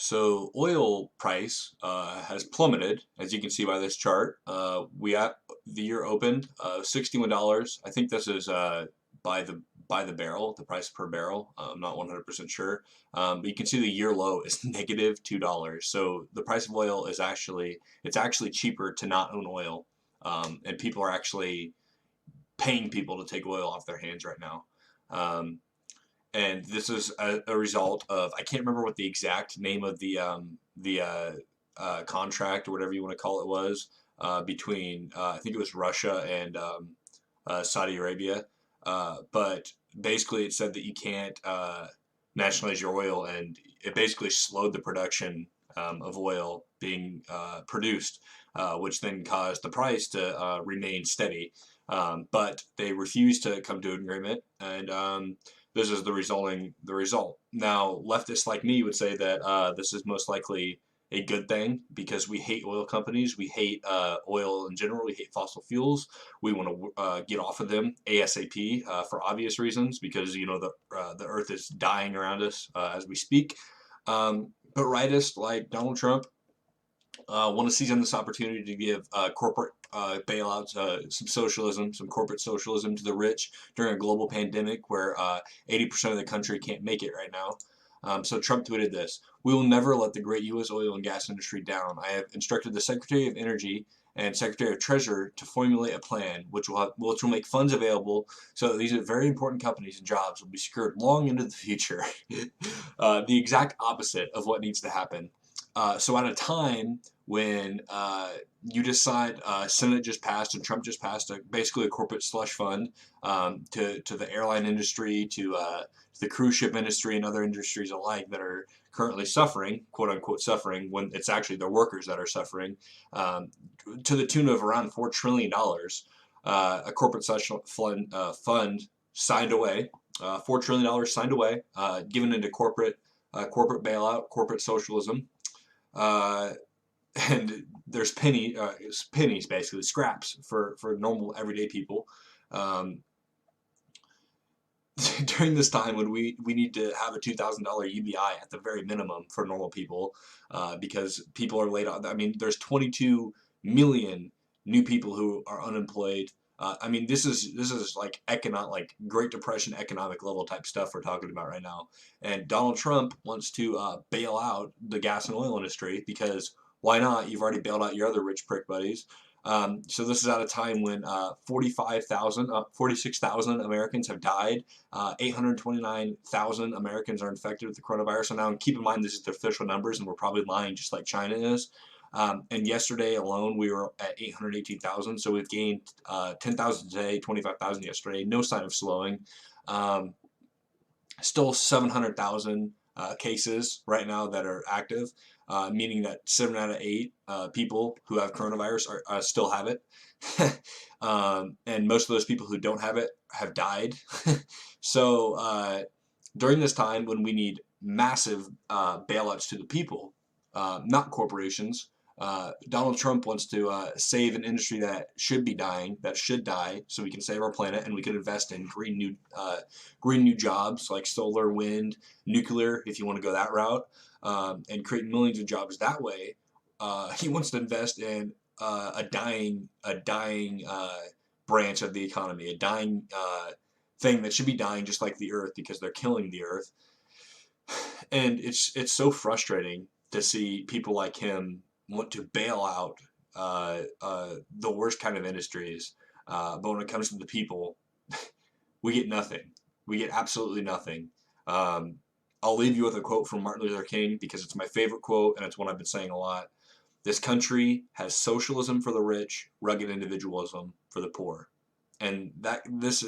So oil price has plummeted, as you can see by this chart. We at the year opened $61. I think this is by the by the barrel, the price per barrel. I'm not 100% sure, but you can see the year low is negative $2. So the price of oil is actually cheaper to not own oil, and people are actually paying people to take oil off their hands right now. Um, and this is a result of, I can't remember what the exact name of the contract or whatever you want to call it was, between I think it was Russia and Saudi Arabia, but basically it said that you can't nationalize your oil, and it basically slowed the production of oil being produced, which then caused the price to remain steady. But they refused to come to an agreement, and this is the result. Now, leftists like me would say that this is most likely a good thing because we hate oil companies, we hate oil in general, we hate fossil fuels. We want to get off of them ASAP for obvious reasons because the Earth is dying around us as we speak. But rightists like Donald Trump want to seize on this opportunity to give corporate bailouts, some socialism, some corporate socialism to the rich during a global pandemic where 80% of the country can't make it right now. So Trump tweeted this: "We will never let the great U.S. oil and gas industry down. I have instructed the Secretary of Energy and Secretary of Treasury to formulate a plan which will make funds available so that these very important companies and jobs will be secured long into the future." The exact opposite of what needs to happen. So at a time when you decide Senate just passed and Trump just passed basically a corporate slush fund to the airline industry, to the cruise ship industry and other industries alike that are currently suffering, quote unquote suffering, when it's actually the workers that are suffering, to the tune of around $4 trillion. A corporate slush fund signed away, $4 trillion signed away, given into corporate bailout, corporate socialism. And there's pennies, basically scraps for normal everyday people. During this time when we need to have a $2,000 UBI at the very minimum for normal people, because people are laid off. I mean, there's 22 million new people who are unemployed. I mean, this is like Great Depression economic level type stuff we're talking about right now. And Donald Trump wants to bail out the gas and oil industry because why not? You've already bailed out your other rich prick buddies. So this is at a time when 46,000 Americans have died. 829,000 Americans are infected with the coronavirus. And now keep in mind, this is the official numbers, and we're probably lying just like China is. And yesterday alone, we were at 818,000. So we've gained 10,000 today, 25,000 yesterday. No sign of slowing. Still 700,000 cases right now that are active, meaning that 7 out of 8 people who have coronavirus still have it. And most of those people who don't have it have died. So during this time when we need massive bailouts to the people, not corporations, Donald Trump wants to save an industry that should be dying, that should die, so we can save our planet and we can invest in green new jobs like solar, wind, nuclear, if you want to go that route, and create millions of jobs that way. He wants to invest in a dying branch of the economy, a dying thing that should be dying just like the earth because they're killing the earth. And it's so frustrating to see people like him want to bail out the worst kind of industries, but when it comes to the people, we get nothing. We get absolutely nothing. I'll leave you with a quote from Martin Luther King because it's my favorite quote and it's one I've been saying a lot. "This country has socialism for the rich, rugged individualism for the poor," and this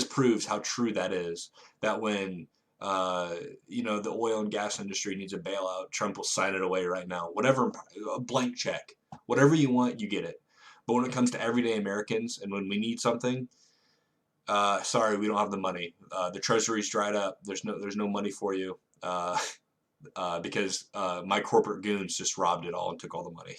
proves how true that is. That when the oil and gas industry needs a bailout, Trump will sign it away right now. Whatever, a blank check. Whatever you want, you get it. But when it comes to everyday Americans and when we need something, sorry, we don't have the money. The treasury's dried up. There's no money for you because my corporate goons just robbed it all and took all the money.